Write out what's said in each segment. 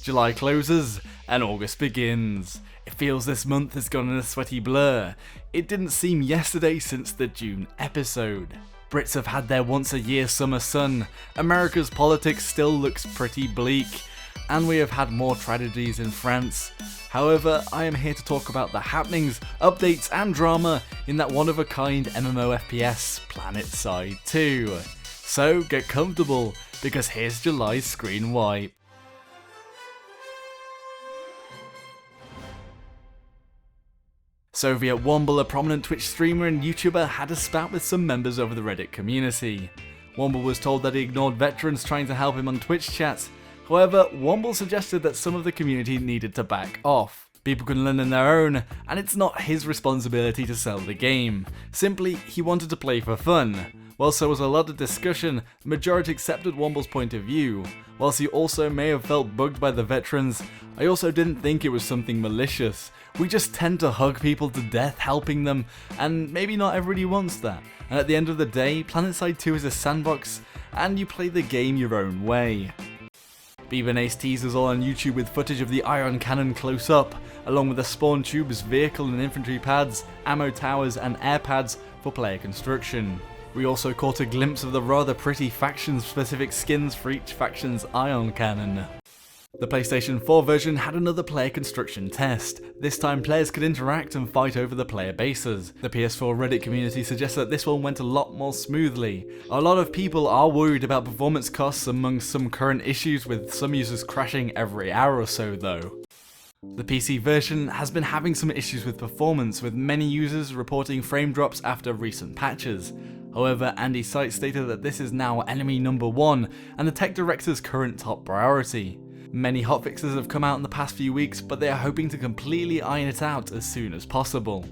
July closes and August begins. It feels this month has gone in a sweaty blur. It didn't seem yesterday since the June episode. Brits have had their once a year summer sun, America's politics still looks pretty bleak, and we have had more tragedies in France. However, I am here to talk about the happenings, updates and drama in that one-of-a-kind MMO FPS, Planetside 2. So get comfortable, because here's July's screen wipe. SovietWamba, a prominent Twitch streamer and YouTuber, had a spat with some members of the Reddit community. Womble was told that he ignored veterans trying to help him on Twitch chats. However, Womble suggested that some of the community needed to back off. People can learn on their own, and it's not his responsibility to sell the game. Simply, he wanted to play for fun. Whilst there was a lot of discussion, the majority accepted Womble's point of view. Whilst he also may have felt bugged by the veterans, I also didn't think it was something malicious. We just tend to hug people to death helping them, and maybe not everybody wants that. And at the end of the day, Planetside 2 is a sandbox, and you play the game your own way. Beavernace teasers all on YouTube with footage of the ion cannon close up, along with the spawn tubes, vehicle and infantry pads, ammo towers and air pads for player construction. We also caught a glimpse of the rather pretty faction-specific skins for each faction's ion cannon. The PlayStation 4 version had another player construction test. This time players could interact and fight over the player bases. The PS4 Reddit community suggests that this one went a lot more smoothly. A lot of people are worried about performance costs among some current issues, with some users crashing every hour or so though. The PC version has been having some issues with performance, with many users reporting frame drops after recent patches. However, Andy Seitz stated that this is now enemy number one and the tech director's current top priority. Many hotfixes have come out in the past few weeks, but they are hoping to completely iron it out as soon as possible.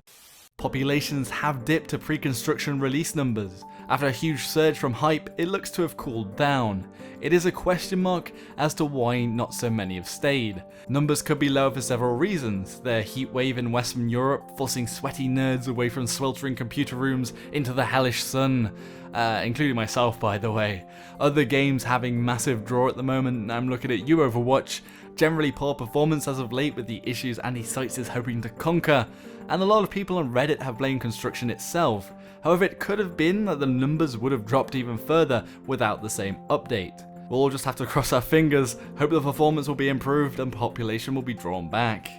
Populations have dipped to pre-construction release numbers. After a huge surge from hype, it looks to have cooled down. It is a question mark as to why not so many have stayed. Numbers could be lower for several reasons. The heat wave in Western Europe, forcing sweaty nerds away from sweltering computer rooms into the hellish sun. Including myself, by the way. Other games having massive draw at the moment. I'm looking at you, Overwatch. Generally poor performance as of late with the issues Andy Seitz is hoping to conquer, and a lot of people on Reddit have blamed construction itself. However, it could have been that the numbers would have dropped even further without the same update. We'll all just have to cross our fingers, hope the performance will be improved and population will be drawn back.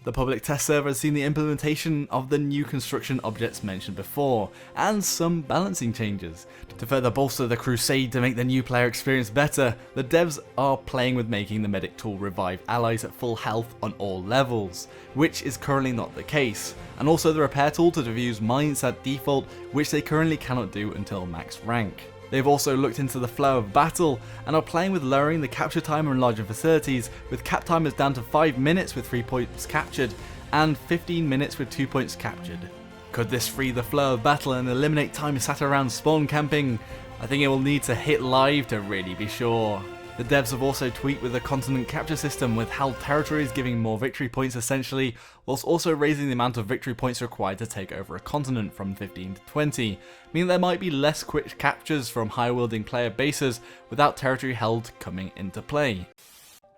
The public test server has seen the implementation of the new construction objects mentioned before, and some balancing changes. To further bolster the crusade to make the new player experience better, the devs are playing with making the medic tool revive allies at full health on all levels, which is currently not the case, and also the repair tool to defuse mines at default, which they currently cannot do until max rank. They've also looked into the flow of battle and are playing with lowering the capture time on larger facilities, with cap timers down to 5 minutes with 3 points captured and 15 minutes with 2 points captured. Could this free the flow of battle and eliminate time sat around spawn camping? I think it will need to hit live to really be sure. The devs have also tweaked with the continent capture system, with held territories giving more victory points essentially, whilst also raising the amount of victory points required to take over a continent from 15 to 20, meaning there might be less quick captures from high-wielding player bases without territory held coming into play.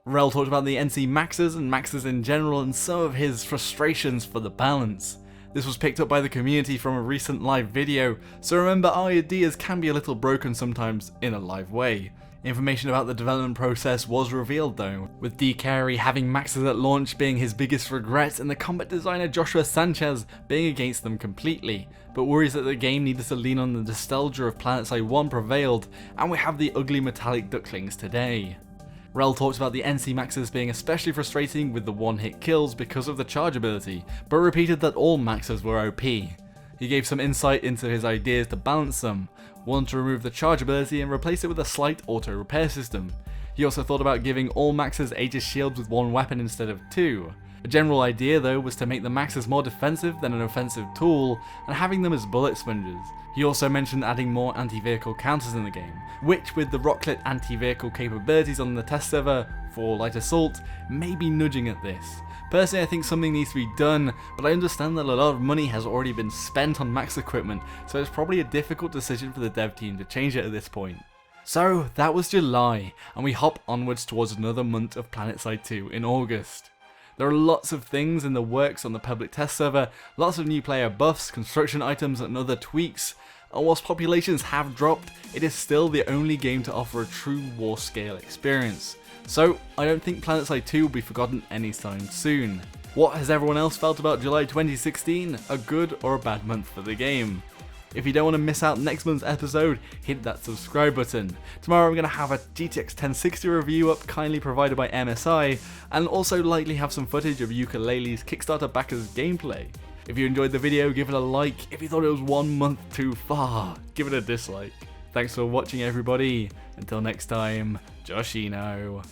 Rel talked about the NC maxes and maxes in general and some of his frustrations for the balance. This was picked up by the community from a recent live video, so remember our ideas can be a little broken sometimes in a live way. Information about the development process was revealed though, with D. Carey having maxes at launch being his biggest regret and the combat designer Joshua Sanchez being against them completely, but worries that the game needed to lean on the nostalgia of Planetside 1 prevailed, and we have the ugly metallic ducklings today. Rel talked about the NC maxes being especially frustrating with the one-hit kills because of the charge ability, but repeated that all maxes were OP. He gave some insight into his ideas to balance them, one to remove the charge ability and replace it with a slight auto repair system. He also thought about giving all maxes Aegis shields with one weapon instead of two. A general idea though was to make the maxes more defensive than an offensive tool and having them as bullet sponges. He also mentioned adding more anti-vehicle counters in the game, which with the Rocklet anti-vehicle capabilities on the test server for light assault may be nudging at this. Personally, I think something needs to be done, but I understand that a lot of money has already been spent on max equipment, so it's probably a difficult decision for the dev team to change it at this point. So that was July, and we hop onwards towards another month of Planetside 2 in August. There are lots of things in the works on the public test server, lots of new player buffs, construction items and other tweaks, and whilst populations have dropped, it is still the only game to offer a true war scale experience. So I don't think Planetside 2 will be forgotten anytime soon. What has everyone else felt about July 2016? A good or a bad month for the game? If you don't want to miss out next month's episode, hit that subscribe button. Tomorrow I'm going to have a GTX 1060 review up, kindly provided by MSI, and also likely have some footage of Ukulele's Kickstarter backers gameplay. If you enjoyed the video, give it a like. If you thought it was 1 month too far, give it a dislike. Thanks for watching everybody. Until next time, Joshino.